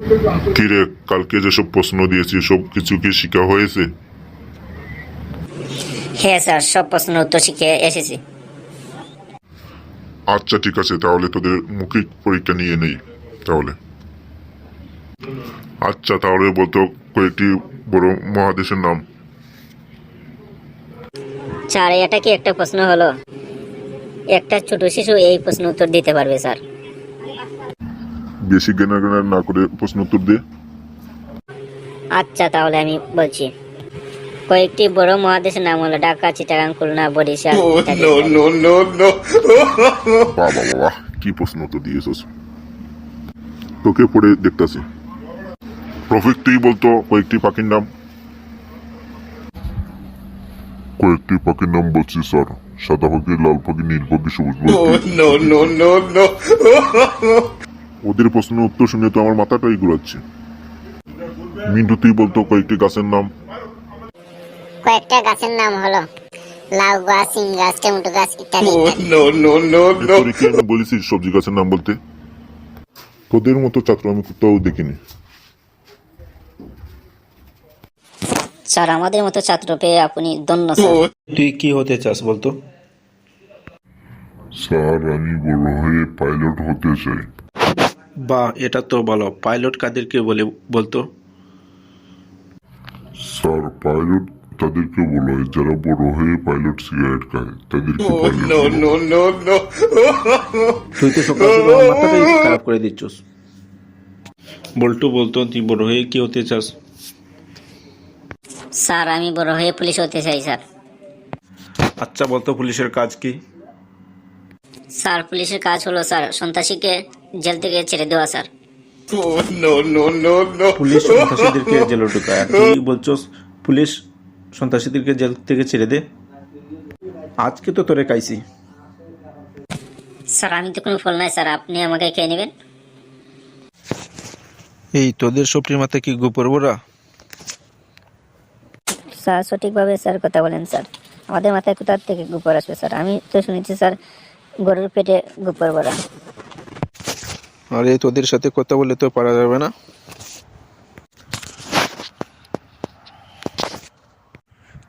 কিরে, কালকে যেসব প্রশ্ন দিয়েছি সব কিছু কি শিখা হয়েছে? হ্যাঁ স্যার, সব প্রশ্নের উত্তর শিখে এসেছি। আচ্ছা ঠিক আছে, তাহলে তোদের মৌখিক পরীক্ষা নিয়ে নেই তাহলে। আচ্ছা তাহলে বলতো কয়েকটি বড় মহাদেশের নাম। স্যার, এটা কি একটা প্রশ্ন হলো? একটা ছোট শিশু এই প্রশ্ন উত্তর দিতে পারবে স্যার? বেশি জ্ঞান না করে প্রশ্ন উত্তর দে। আচ্ছা তাহলে আমি বলছি, কয়েকটি বড় মহাদেশের নাম হলো ঢাকা, চিটাগাং, খুলনা, বরিশাল ইত্যাদি ইত্যাদি। বাবা বাবা, কি প্রশ্ন উত্তর দিয়েছিস, তোকে পড়ে দেখতেছি। রফিক তুই বলতো কয়েকটি পাখির নাম। কয়েকটি পাখির নাম বলছি স্যার, সাদা পাখি, লাল পাখি, নীল পাখি, সবুজ পাখি। ওদের প্রশ্নের উত্তর শুনে তো আমার মাথাটাই ঘুরাচ্ছে। মিন্টু তুই বলতো কয়েকটি গাছের নাম। কয়েকটা গাছের নাম হলো লাউ গাছ, সিম গাছ, টমেটো গাছ ইত্যাদি ইত্যাদি। তোর কি আমি বলেছি সবজি গাছের নাম বলতে? তোদের মতো ছাত্র আমি কোথাও দেখিনি। স্যার, আমাদের মতো ছাত্র পেয়ে আপনি ধন্য স্যার। তুই কি হতে চাস বলতো? স্যার আমি বড় হয়ে পাইলট হতে চাই। বা এটা তো ভালো। পাইলট কাদেরকে বলে বলতো? স্যার পাইলট তাদেরকে বলা হয় যারা বড় হয়ে পাইলট সিগারেট খায়, তাদেরকে পাইলট বলা হয়। তুই তো সকাল সকাল আমার মাথাটাই খারাপ করে দিচ্ছস। বল্টু বলতো তুই বড় হয়ে কি হতে চাস? স্যার, আমি বড় হয়ে পুলিশ হতে চাই স্যার। আচ্ছা বলতো পুলিশের কাজ কি? স্যার, পুলিশের কাজ হলো স্যার সন্ত্রাসীকে জেল থেকে ছেড়ে দেওয়া স্যার। পুলিশ সন্ত্রাসীদেরকে জেলে ঢুকায়, আর তুই বলছস পুলিশ সন্ত্রাসীদেরকে জেল থেকে ছেড়ে দে। আজকে তো তোরে খাইছি। স্যার, আমি তো কোনো ফল নাই স্যার, আপনি আমাকে খেয়ে নেবেন। এই তোদের সবটির মাথায় কি গোপর বড়া? স্যার, সঠিকভাবে স্যার কথা বলেন স্যার। আমাদের মাথায় কোথা থেকে গোবর আসবে স্যার? আমি তো শুনেছি স্যার গরুর পেটে গোবর ভরা। আরে তোদের সাথে কথা বলে তো পারা যাবে না।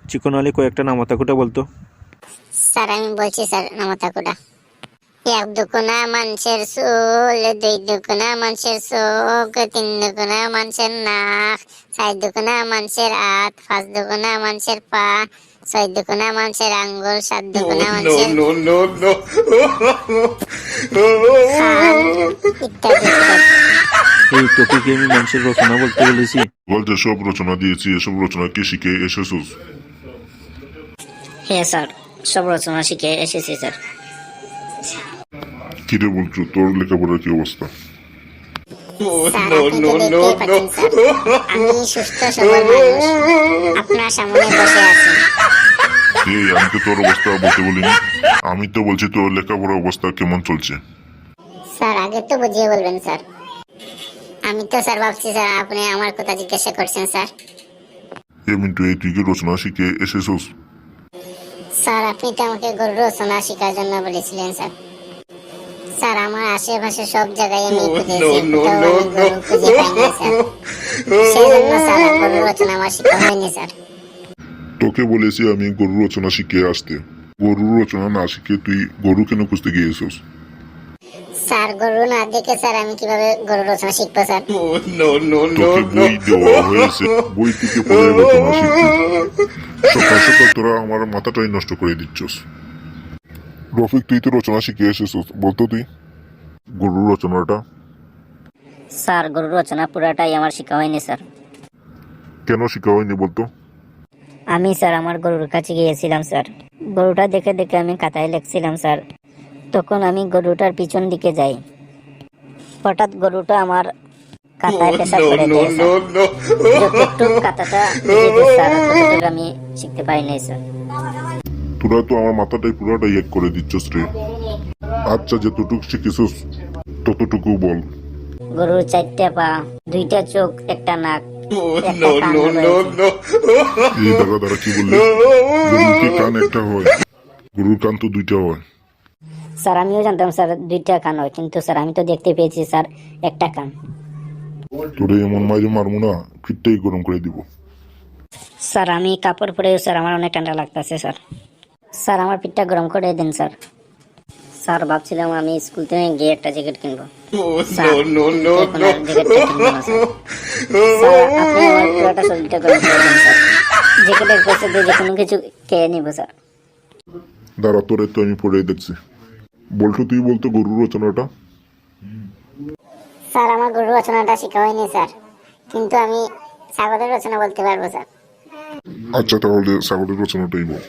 চিকন আলী কয়েকটা নামাতাকুটা বলতো। স্যার আমি বলছি স্যার, নামাতাকুড়া। এক দুকুনা মানুষের চুল, দুই দুকুনা মানুষের চোখ, তিন দুকুনা মানুষের নাক, চার দুকুনা মানুষের হাত, পাঁচ দুকুনা মানুষের পা, ছয় দুকুনা মানুষের আঙ্গুল, সাত দুকুনা মানুষের কান ইত্যাদি ইত্যাদি। এই তোকে কি আমি মানুষের রচনা বলতে বলেছি? বল যেসব রচনা দিয়েছি এসব রচনা কি শিখে এসেছিস? হ্যাঁ স্যার, সব রচনা শিখে এসেছি স্যার। কিরে বলছো তোর লেখাপড়ার কি অবস্থা? স্যার আপনি তো দেখতেই পাচ্ছেন স্যার, আমি সুস্থ সবল মানুষ আপনার সামনে বসে আছি। এই আমি তো তোর অবস্থা বলতে বলিনি, আমি তো বলছি তোর লেখাপড়ার অবস্থা কেমন চলছে। স্যার আগে তো বুঝিয়ে বলবেন স্যার। আমি তো স্যার ভাবছি স্যার আপনি আমার কথা জিজ্ঞাসা করছেন স্যার। মিন্টু এই তুই কি রচনা শিখে এসেছিস? স্যার আপনি তো আমাকে গরু রচনা শেখার জন্য বলেছিলেন স্যার। স্যার আমার আশেপাশে সব জায়গায় আমি খুঁজেছি, কোথাও আমি গরু খুঁজে পাইনি স্যার। সেই জন্য স্যার গরু রচনা আমার শেখা হয়নি স্যার। তোকে বলেছি আমি গরু রচনা শিখে আসতে, গরু রচনা না শিখে তুই গরু কেন খুঁজতে গিয়েছিস? স্যার গরু না দেখে স্যার আমি কিভাবে গরু রচনা শিখবো স্যার? তোকে বই দেওয়া হয়েছে, বই থেকে পড়ে রচনা শিখবি। সকাল সকাল তোরা আমার মাথাটাই নষ্ট করে দিচ্ছস। রফিক তুই তো রচনা শিখে এসেছিস, বলতো তুই গরু রচনাটা স্যার, গরুর রচনা পুরাটাই আমার শেখা হয়নি স্যার। কেন শিখা হয়নি বলতো? আমি স্যার আমার গরুর কাছে গিয়েছিলাম স্যার। গরুটা দেখে দেখে আমি খাতায় লিখছিলাম স্যার। তখন আমি গরুটার পিছন দিকে যাই, হঠাৎ গরুটা আমার খাতায় পেশাব করে দেয় স্যার। যতটুকু খাতাটা লিখেছে স্যার ততটুকু আমি শিখতে পারি নাই স্যার। তোরা তো আমার মাথাটাই পুরাটাই এক করে দিচ্ছস রে। আচ্ছা যতটুকু শিখেছিস ততটুকু বল। গরুর 4টা পা, 2টা চোখ, একটা নাক, একটা কান রয়েছে। এই দাঁড়া দাঁড়া কি বললি? গরুর কি কান একটা হয়? গরুর কান তো দুইটা হয়। স্যার আমিও জানতাম স্যার 2টা কান হয়, কিন্তু স্যার আমি তো দেখতে পেয়েছি স্যার একটা কান। তোরে এমন মাঝে মারবো না, ফিরটাই গরম করে দিব। স্যার আমি কাপড় পরে স্যার আমার অনেক ঠান্ডা লাগতেছে স্যার। স্যার আমার পিঠটা গরম করে দিন স্যার। স্যার ভাবছিলাম আমি স্কুল থেকে গিয়ে একটা জ্যাকেট কিনবো। স্যার এখন আর জ্যাকেটটা কিনবো না স্যার। স্যার আপনি আমার পুরোটা শরীরটা গরম করে দিন স্যার। জ্যাকেটের পয়সা দিয়ে যে কোনো কিছু খেয়ে নিবো স্যার। দাঁড়া, তোরে তো আমি পড়ে দেখছি। বল্টু তুই বলতো গরুর রচনাটা। স্যার আমার গরু রচনাটা শেখা হয়নি স্যার, কিন্তু আমি ছাগলের রচনা বলতে পারবো স্যার। আচ্ছা তাহলে ছাগলের রচনাটাই বল।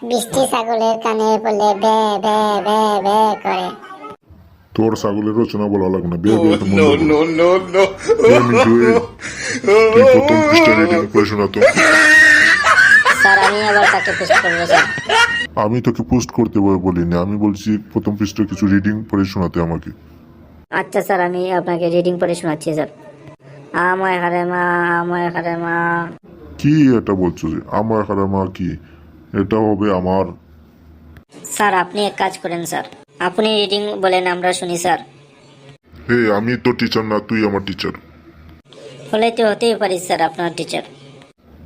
বৃষ্টি ছাগলের কানে বলে বে বে বে বে করে। তোর ছাগলের রচনা বলা লাগবে না, বিয়ে বিয়ে তো মন দেবো। তুই প্রথম পৃষ্ঠা রেডিং করে শোনাতো। স্যার আমি আবার তাকে পোস্ট করবো স্যার। আমি তোকে পোস্ট করতে বলিনি, আমি বলছি প্রথম পৃষ্ঠা কিছু রিডিং পড়ে শোনাতে আমাকে। আচ্ছা স্যার আমি আপনাকে রিডিং পড়ে শোনাচ্ছি স্যার। আমায় হারে মা, আমায় হারে মা। কি এটা বলছো যে আমার হারামা? কি এটা হবে আমার? স্যার আপনি এক কাজ করেন স্যার, আপনি রিডিং বলেন আমরা শুনি স্যার। হে আমি তো টিচার না, তুই আমার টিচার। হলে তো হতেই পারি স্যার আপনার টিচার।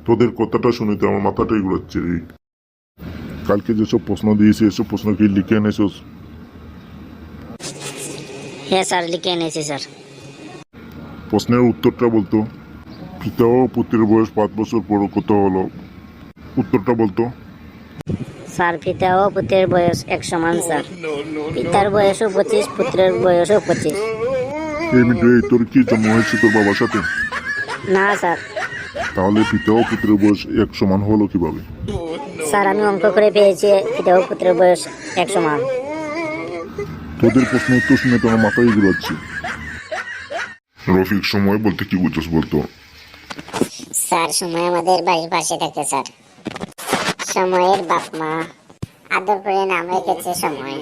তোদের কথাটা শুনিতে আমার মাথাটাই ঘুরাচ্ছে রে। কালকে যেসব প্রশ্ন দিয়েছি এসব প্রশ্ন কি লিখে এনেছোস? হ্যাঁ স্যার লিখে এনেছি স্যার। প্রশ্নের উত্তরটা বলতো। পিতা ও পুত্রের বয়স 5 বছর পর কত হলো? উত্তরটা বলতো। স্যার পিতা ও পুত্রের বয়স এক সমান স্যার। পিতার বয়সও 25, পুত্রের বয়সও 25। এই মিনিট, এই তোর কি জন্ম হয়েছে তোর বাবার সাথে? না স্যার। তাহলে পিতা ও পুত্রের বয়স এক সমান হলো কিভাবে? স্যার আমি অঙ্ক করে পেয়েছি পিতা ও পুত্রের বয়স এক সমান। তোদের প্রশ্ন উত্তর শুনে তো আমার মাথায় ঘুরাচ্ছে। রফিক সময় বলতে কি বুঝছস বলতো? স্যার সময় আমাদের বাড়ির পাশে থাকে স্যার। সময়ের বাপ মা আদর করে নাম রেখেছে সময়,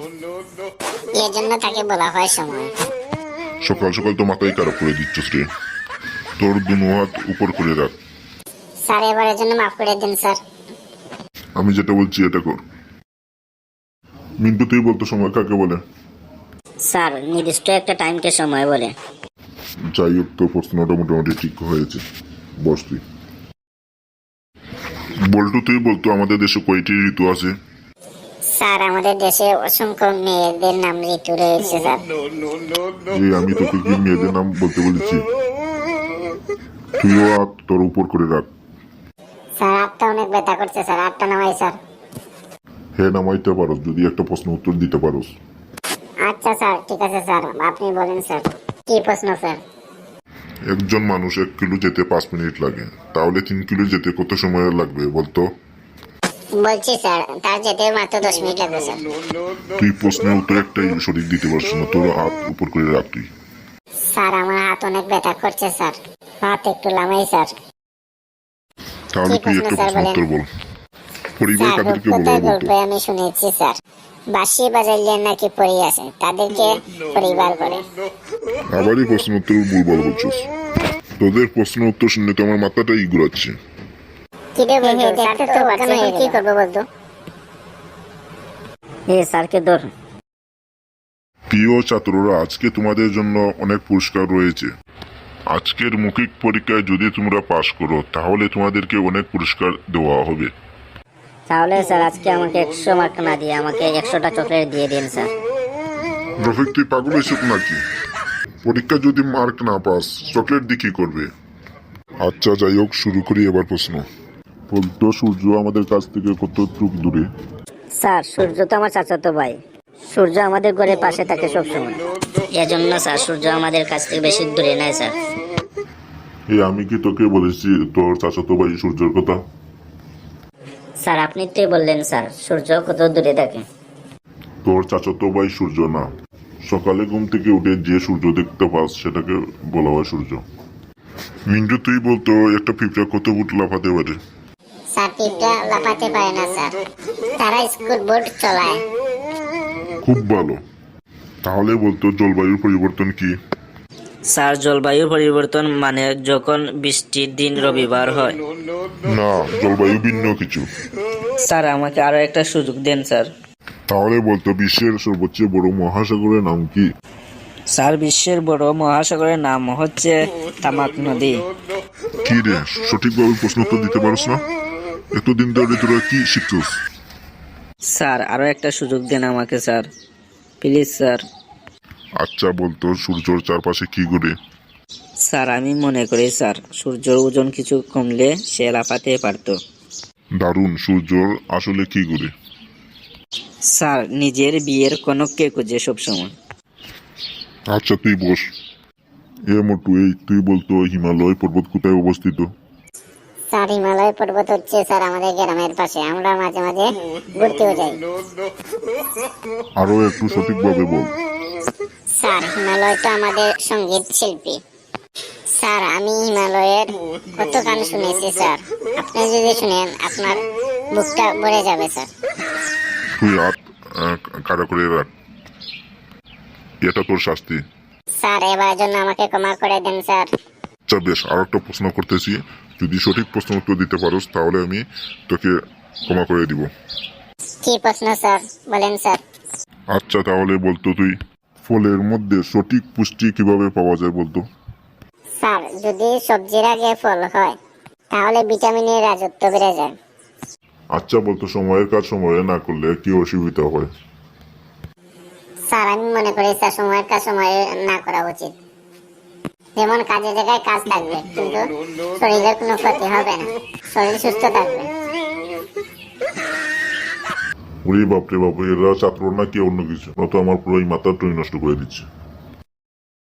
এর জন্য তাকে বলা হয় সময়। সকাল সকাল তো মাথায় খারাপ করে দিচ্ছস রে। তোর দুনো হাত উপর করে রাখ। স্যার এবারের জন্য মাফ করে দিন স্যার। আমি যেটা বলছি এটা কর। মিন্টু তুই বলতো সময় কাকে বলে? স্যার নির্দিষ্ট একটা টাইমকে সময় বলে। যাই হোক, তো প্রশ্নটা মোটামুটি ঠিক হয়েছে। বস তুই। বল্টু তুই বলতো আমাদের দেশে কয়টি ঋতু আছে? স্যার আমাদের দেশে অসংখ্য মেয়েদের নাম ঋতু রয়েছে স্যার। যে আমি তোকে কি মেয়েদের নাম বলতে বলেছি? তুইও হাত তোর উপর করে রাখ। স্যার হাতটা অনেক ব্যথা করছে স্যার, হাতটা নামাই স্যার। হ্যাঁ নামাইতে পারো যদি একটা প্রশ্ন উত্তর দিতে পারো। আচ্ছা স্যার ঠিক আছে স্যার, আপনি বলেন স্যার কি প্রশ্ন স্যার। একজন মানুষ 1 কিলো যেতে 5 মিনিট লাগে, তাহলে 3 কিলো যেতে কত সময় লাগবে বলতো? বলছি স্যার তার যেতে মাত্র 10 মিনিট লাগবে স্যার। তুই প্রশ্নের উত্তর একটাই সঠিক দিতে পারছিস না, তোর হাত উপর করে রাখ তুই। স্যার আমার হাত অনেক ব্যথা করছে স্যার, হাত একটু লামাই স্যার। তাহলে তুই একটা প্রশ্ন উত্তর বল। পরিবার স্যার কাদেরকে বলা রূপকথার হয় বলতো? গল্পে আমি শুনেছি স্যার, বাঁশি বাজাইলে নাকি পরি আসে, তাদেরকে পরিবার বলে। আবারই প্রশ্ন উত্তর ভুলভাল বলছিস। তোদের প্রশ্ন উত্তর শুনলে তো আমার মাথাটাই ঘুরাচ্ছে। কি রে বলতো দেখতে তো বাচ্চা হয়ে কি করবে বলতো? এ স্যারকে ধর। প্রিয় ছাত্ররা, আজকে তোমাদের জন্য অনেক পুরস্কার রয়েছে। আজকের মৌখিক পরীক্ষায় যদি তোমরা পাশ করো তাহলে তোমাদেরকে অনেক পুরস্কার দেওয়া হবে। তাহলে স্যার আজকে আমাকে 100 মার্ক না দিয়ে আমাকে 100টা চকলেট দিয়ে দিন স্যার। রফিক তুই পাগল হয়েছিস নাকি? পরীক্ষা যদি মার্ক না পাস চকলেট দিয়ে কি করবে? আচ্ছা যাই হোক, শুরু করি এবার প্রশ্ন। বলতো সূর্য আমাদের কাছ থেকে কতটুকু দূরে? স্যার সূর্য তো আমার চাচাতো ভাই। সূর্য আমাদের ঘরের পাশে থাকে সবসময়, এজন্য স্যার সূর্য আমাদের কাছ থেকে বেশি দূরে নেয় স্যার। এই আমি কি তোকে বলেছি তোর চাচাতো ভাই সূর্যের কথা? স্যার আপনি তো বললেন স্যার সূর্য কত দূরে থাকে। তোর চাচাতো ভাই সূর্য না, সকালে ঘুম থেকে উঠে যে সূর্য দেখতে পাস সেটাকে বলা হয় সূর্য। মিন্টু তুই বলতো একটা পিঁপড়া কত ফুট লাফাতে পারে? স্যার পিঁপড়া লাফাতে পারে না স্যার, তারা স্কুল বোর্ড চালায়। খুব ভালো। তাহলে বলতো জলবায়ুর পরিবর্তন কি? স্যার জলবায়ু পরিবর্তন মানে যখন বৃষ্টির দিন রবিবার হয়। না, জলবায়ু ভিন্ন কিছু। স্যার আমাকে আরো একটা সুযোগ দেন স্যার। তাহলে বলতো বিশ্বের সর্বোচ্চ বড় মহাসাগরের নাম কি? স্যার বিশ্বের বড় মহাসাগরের নাম হচ্ছে তামাক নদী। কি রে, সঠিকভাবে প্রশ্ন উত্তর দিতে পারছ না? এতদিন ধরে তোরা কি শিখছস? স্যার আরো একটা সুযোগ দেন আমাকে স্যার, প্লিজ স্যার। আচ্ছা বলতো, সূর্যর চারপাশে কি ঘুরে? স্যার আমি মনে করি স্যার সূর্যের ওজন কিছু কমলে সে লাফাতে পারতো। দারুণ, সূর্যর আসলে কি ঘুরে? স্যার নিজের বিয়ের কনককে খুঁজে সবসময়। আচ্ছা তুই বস। মোটু, এই তুই বলতো হিমালয় পর্বত কোথায় অবস্থিত? স্যার হিমালয় পর্বত হচ্ছে স্যার আমাদের গ্রামের পাশে, আমরা মাঝে মাঝে ঘুরতেও যাই। আরো একটু সঠিকভাবে বল। স্যার হিমালয় তো আমাদের সঙ্গীত শিল্পী। স্যার আমি হিমালয়ের কত গান শুনেছি স্যার, আপনি যদি শুনেন আপনার বুকটা ভরে যাবে স্যার। তুই হাত কারা করে রাখ, এটা তোর শাস্তি। স্যার এবার জন্য আমাকে ক্ষমা করে দেন স্যার। আচ্ছা বেশ, আর একটা প্রশ্ন করতেছি, যদি সঠিক প্রশ্ন উত্তর দিতে পারোস তাহলে আমি তোকে ক্ষমা করে দিব। কি প্রশ্ন স্যার, বলেন স্যার। আচ্ছা তাহলে বলতো তুই, ফলের মধ্যে সঠিক পুষ্টি কিভাবে পাওয়া যায় বলতো? স্যার যদি সবজির আগে ফল হয় তাহলে ভিটামিনের রাজত্ব বেড়ে যায়। আচ্ছা বলতো, সময়ের কাজ সময়ে না করলে কি অসুবিধা হয়? স্যার আমি মনে করি স্যার সময়ের কাজ সময়ে না করা উচিত। যেমন কাজের জায়গায় কাজ থাকবে কিন্তু শরীরের কোনো ক্ষতি হবে না, শরীর সুস্থ থাকবে। ওরে বাপরে বাপ, এরা ছাত্র না কি অন্য কিছু? ও তো আমার পুরো মাথা টুই নষ্ট করে দিচ্ছে।